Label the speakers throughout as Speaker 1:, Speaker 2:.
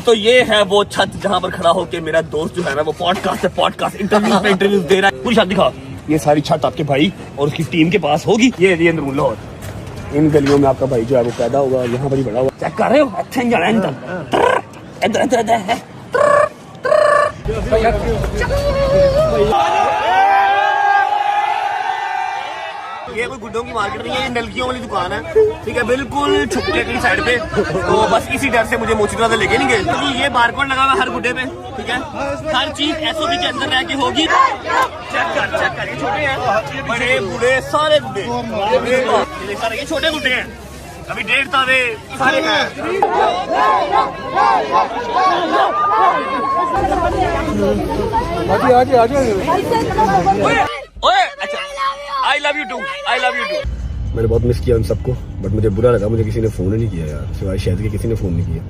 Speaker 1: तो ये है वो छत जहाँ पर खड़ा होके मेरा दोस्त जो है ना वो पॉडकास्ट इंटरव्यू दे रहा है। पूरी छत दिखा, ये सारी छत आपके भाई और उसकी टीम के पास होगी। ये अंदर लाहौर, इन गलियों में आपका भाई जो है वो पैदा होगा, यहाँ पर ही बड़ा हुआ। चेक कर रहे हो, अच्छा नहीं जाना ये कोई गुड्डों की मार्केट नहीं है, ये नलकियों वाली दुकान है, ठीक है, बिल्कुल छुट्टे की साइड पे। तो बस इसी डर से मुझे मोचीपुरा से लेके नहीं गए, क्योंकि ये बारकोड लगा हुआ हर गुड्डे पे, ठीक है, हर चीज एसओपी के अंदर रह के होगी। चेक कर, ये छोटे हैं, बड़े बूढ़े सारे गुड्डे, सारे ये छोटे गुड्डे हैं, अभी 1.5 तावे सारे हैं। अच्छा, I love you too. मैंने बहुत मिस किया उन सबको, बट मुझे बुरा लगा, मुझे किसी ने फोन ही नहीं किया यार, सिवाय शायद के किसी ने फोन नहीं किया।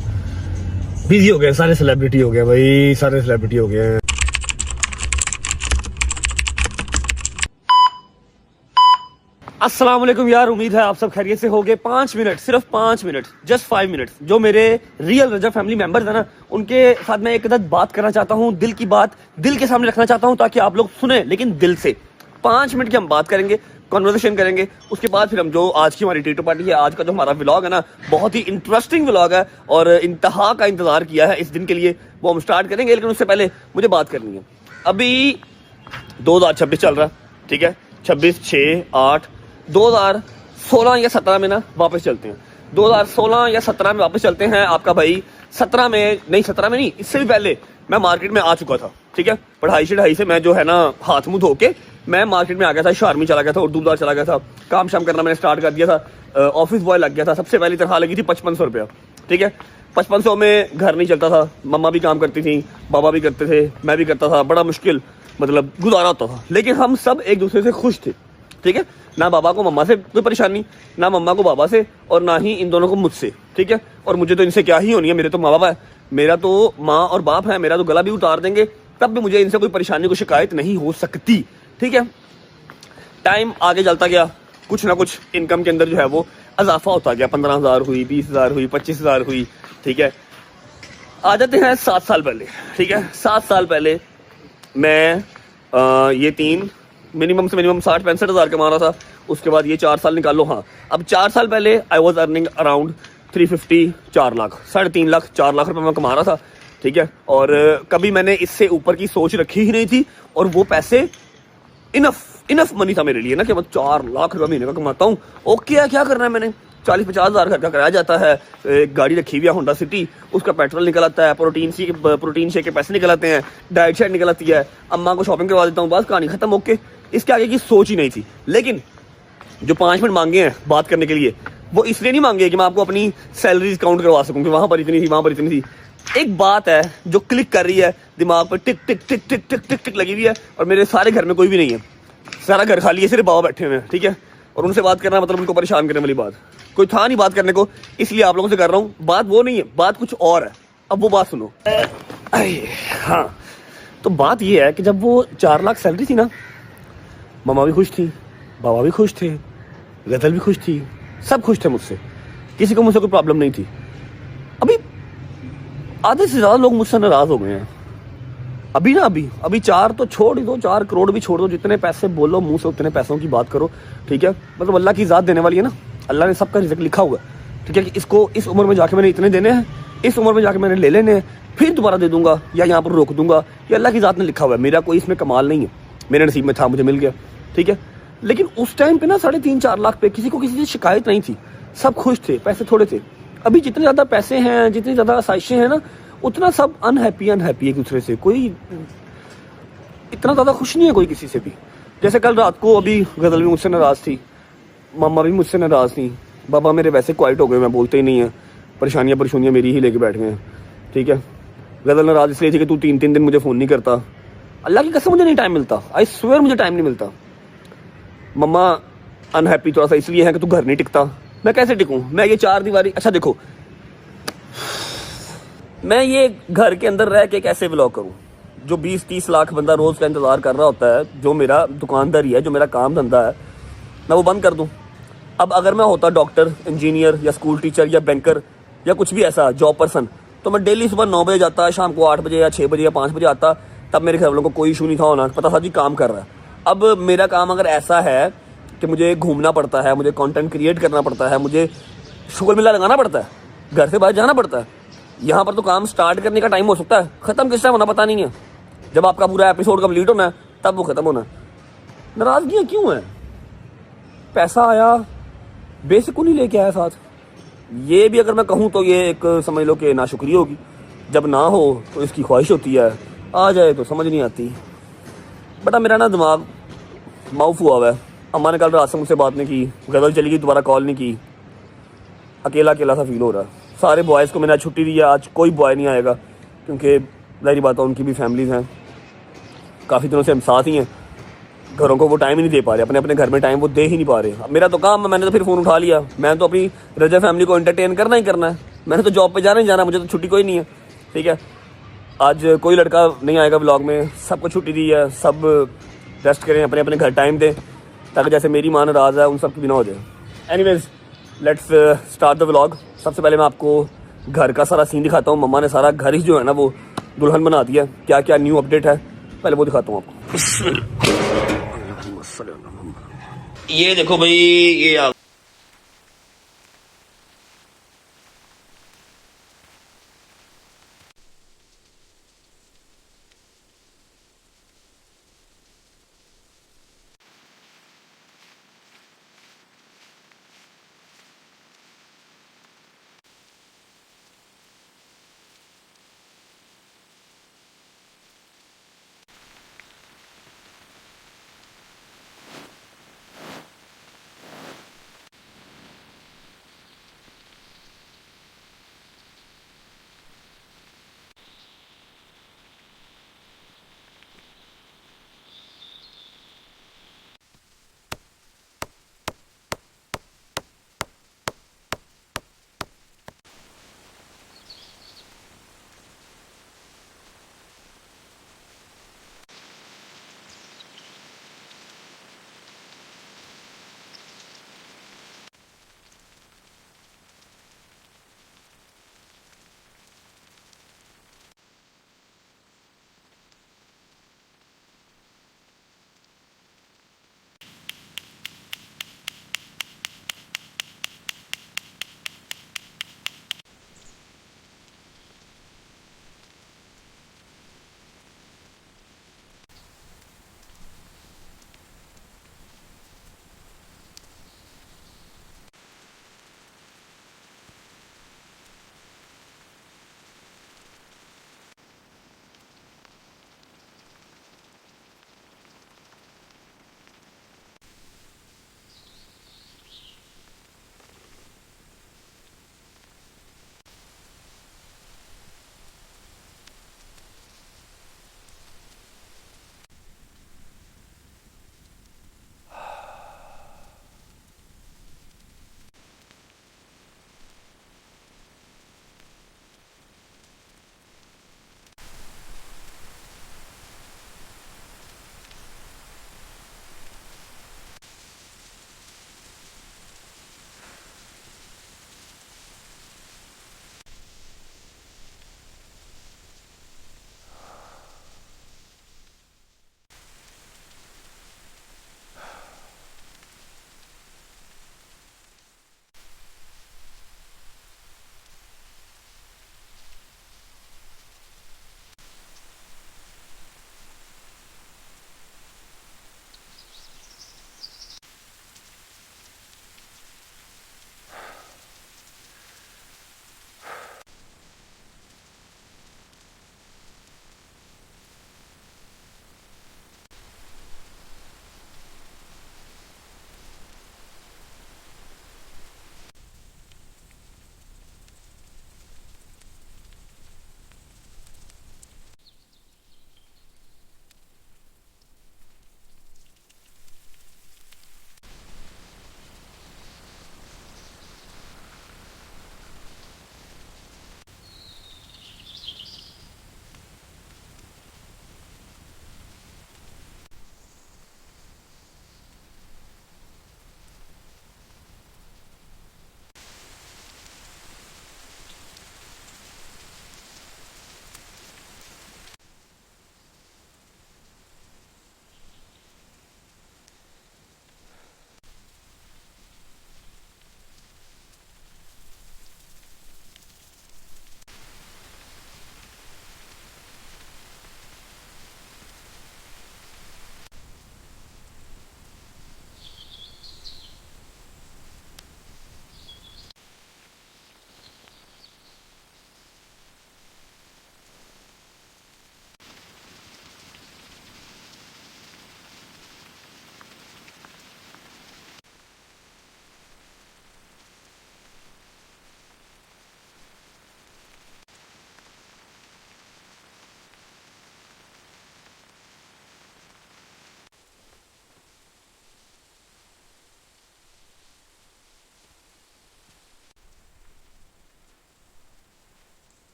Speaker 1: बिजी हो गए, सारे सेलिब्रिटी हो गए भाई, सारे सेलिब्रिटी हो गए हैं। अस्सलाम वालेकुम यार, उम्मीद है आप सब खैरियत से होंगे। 5 मिनट, सिर्फ 5 मिनट, जस्ट 5 मिनट, जो मेरे रियल रजब फैमिली मेंबर्स है ना, उनके साथ मैं एक अदद बात करना चाहता हूँ, दिल की बात दिल के सामने रखना चाहता हूँ, ताकि आप लोग सुने, लेकिन दिल से। 5 मिनट की हम बात करेंगे, कॉन्वर्सेशन करेंगे, उसके बाद फिर हम जो आज की हमारी टीटो पार्टी है, आज का जो हमारा व्लॉग है ना, बहुत ही इंटरेस्टिंग व्लॉग है और इंतहा का इंतजार किया है इस दिन के लिए, वो हम स्टार्ट करेंगे। लेकिन उससे पहले मुझे बात करनी है, अभी 2026 चल रहा है, ठीक है, 26, 6, 8, 2016 या 17 में ना वापस चलते हैं, 2016 या 17 में वापस चलते हैं। आपका भाई 17 में नहीं, इससे भी पहले मैं मार्केट में आ चुका था, ठीक है, पढ़ाई से मैं जो है ना हाथ मुंह धो के मैं मार्केट में आ गया था, शार्मी चला गया था, उर्दू बाजार चला गया था, काम शाम करना मैंने स्टार्ट कर दिया था, ऑफिस बॉय लग गया था। सबसे पहली तनख्वाह लगी थी 5500 रुपया, ठीक है, 5500 में घर नहीं चलता था, मम्मा भी काम करती थी, बाबा भी करते थे, मैं भी करता था, बड़ा मुश्किल मतलब गुजारा होता था। लेकिन हम सब एक दूसरे से खुश थे, ठीक है, ना बाबा को मम्मा से कोई परेशानी, ना मम्मा को बाबा से, और ना ही इन दोनों को मुझसे, ठीक है। और मुझे तो इनसे क्या ही होनी है, मेरे तो माँ बाबा है, मेरा तो माँ और बाप है, मेरा तो गला भी उतार देंगे, तब भी मुझे इनसे कोई परेशानी, कोई शिकायत नहीं हो सकती, ठीक है। टाइम आगे चलता गया, कुछ ना कुछ इनकम के अंदर जो है वो इजाफा होता गया, 15,000 हुई, 20,000 हुई, 25,000 हुई, ठीक है। आ जाते हैं 7 साल पहले, ठीक है, 7 साल पहले मैं ये 3 मिनिमम से मिनिमम 60-65 हज़ार कमा रहा था। उसके बाद ये 4 साल निकालो, हाँ, अब 4 साल पहले I was earning around 350, 4 lakh, 3.5 lakh, 4 lakh रुपए मैं कमा रहा था, ठीक है। और कभी मैंने इससे ऊपर की सोच रखी ही नहीं थी, और वो पैसे इनफ मनी था मेरे लिए ना, कि मैं 4 लाख रुपए महीने का कमाता हूँ, ओके है, क्या करना है मैंने, 40-50 हज़ार घर का कराया जाता है, एक गाड़ी रखी हुई है होंडा सिटी, उसका पेट्रोल निकल आता है, प्रोटीन शेक के पैसे निकल आते हैं, डाइट शेट निकल आती है, अम्मा को शॉपिंग करवा देता हूँ, बस कहानी खत्म, ओके। इसके आगे की सोच ही नहीं थी। लेकिन जो 5 मिनट मांगे हैं बात करने के लिए, वो इसलिए नहीं मांगे कि मैं आपको अपनी सैलरीज काउंट करवा सकूं कि वहां पर इतनी थी, वहां पर इतनी थी। एक बात है जो क्लिक कर रही है दिमाग पर, टिक टिक टिक टिक टिक टिक टिक लगी हुई है, और मेरे सारे घर में कोई भी नहीं है, सारा घर खाली है, सिर्फ बाबा बैठे हुए हैं, ठीक है। और उनसे बात करना मतलब उनको परेशान करने वाली बात, कोई था नहीं बात करने को, इसलिए आप लोगों से कर रहा हूँ। बात वो नहीं है, बात कुछ और है, अब वो बात सुनो। हाँ, तो बात ये है कि जब वो 4 लाख सैलरी थी ना, मम्मा भी खुश थी, बाबा भी खुश थे, गजल भी खुश थी, सब खुश थे मुझसे, किसी को मुझसे कोई प्रॉब्लम नहीं थी। अभी आधे से ज्यादा लोग मुझसे नाराज हो गए हैं। अभी 4 तो छोड़ ही दो, 4 करोड़ भी छोड़ दो, जितने पैसे बोलो मुंह से उतने पैसों की बात करो, ठीक है। मतलब अल्लाह की ज़ात देने वाली है ना, अल्लाह ने सबका रिज़्क लिखा हुआ, ठीक है, कि इसको इस उम्र में जाके मैंने इतने देने हैं, इस उम्र में जाके मैंने ले लेने हैं, फिर दोबारा दे दूंगा या यहाँ पर रोक दूंगा, ये अल्लाह की ज़ात ने लिखा हुआ है, मेरा कोई इसमें कमाल नहीं है, मेरे नसीब में था, मुझे मिल गया, ठीक है। लेकिन उस टाइम पे ना 3.5-4 लाख पे किसी को किसी से शिकायत नहीं थी, सब खुश थे, पैसे थोड़े थे। अभी जितने ज़्यादा पैसे हैं, जितनी ज़्यादा आसाइशें हैं ना, उतना सब अनहैप्पी एक दूसरे से, कोई इतना ज़्यादा खुश नहीं है कोई किसी से भी। जैसे कल रात को अभी गजल भी मुझसे नाराज़ थी, मम्मा भी मुझसे नाराज़ थी, बाबा मेरे वैसे क्वाइट हो गए, मैं बोलते ही नहीं है, परेशानियाँ मेरी ही लेके बैठ गए हैं, ठीक है। गजल नाराज़ इसलिए थी कि तू 3 दिन मुझे फ़ोन नहीं करता, अल्लाह की कसम मुझे नहीं टाइम मिलता, आई स्वेयर मुझे टाइम नहीं मिलता। मम्मा अनहैप्पी थोड़ा सा इसलिए है कि तू घर नहीं टिकता, मैं कैसे टिकूं, मैं ये 4 दीवारी, अच्छा देखो, मैं ये घर के अंदर रह के कैसे व्लॉग करूं, जो 20-30 लाख बंदा रोज का इंतजार कर रहा होता है, जो मेरा दुकानदारी है, जो मेरा काम धंधा है, मैं वो बंद कर दूं, अब अगर मैं होता डॉक्टर, इंजीनियर या स्कूल टीचर या बैंकर या कुछ भी ऐसा जॉब पर्सन, तो मैं डेली सुबह 9 बजे जाता, शाम को 8 बजे या 6 बजे या 5 बजे आता, तब मेरे घर वालों को कोई इशू नहीं था होना, पता था जी काम कर रहा है। अब मेरा काम अगर ऐसा है कि मुझे घूमना पड़ता है, मुझे कंटेंट क्रिएट करना पड़ता है, मुझे शुगर मिला लगाना पड़ता है, घर से बाहर जाना पड़ता है। यहाँ पर तो काम स्टार्ट करने का टाइम हो सकता है, ख़त्म किस टाइम होना पता नहीं है। जब आपका पूरा एपिसोड कंप्लीट होना है तब वो ख़त्म होना है। नाराज़गियाँ क्यों हैं? पैसा आया, बेसिक नहीं लेके आया साथ। ये भी अगर मैं कहूँ तो ये एक समझ लो कि नाशुक्री होगी। जब ना हो तो इसकी ख्वाहिश होती है, आ जाए तो समझ नहीं आती। बेटा मेरा ना दिमाग माउफ हुआ हुआ है। अम्मा ने कल रात से मुझसे बात नहीं की, गज़ल चली गई, दोबारा कॉल नहीं की। अकेला अकेला सा फील हो रहा है। सारे बॉयज़ को मैंने आज छुट्टी दी है, आज कोई बॉय नहीं आएगा क्योंकि ज़ाहिर बात है उनकी भी फैमिलीज़ हैं, काफ़ी दिनों से हम साथ ही हैं। घरों को वो टाइम ही नहीं दे पा रहे, अपने अपने घर में टाइम वो दे ही नहीं पा रहे। अब मेरा तो काम है, मैंने तो फिर फ़ोन उठा लिया। मैं तो अपनी रजा फैमिली को एंटरटेन करना ही करना है। मैंने तो जॉब पे जाना ही जाना, मुझे तो छुट्टी कोई नहीं है। ठीक है, आज कोई लड़का नहीं आएगा व्लॉग में, सबको छुट्टी दी है, सब रेस्ट करें, अपने अपने घर टाइम दें, ताकि जैसे मेरी माँ नाराज़ है उन सब की भी ना हो जाए। Anyways let's start the vlog. सबसे पहले मैं आपको घर का सारा सीन दिखाता हूँ। मम्मा ने सारा घर ही जो है ना वो दुल्हन बना दिया। क्या क्या न्यू अपडेट है पहले वो दिखाता हूँ आपको। ये देखो भाई, ये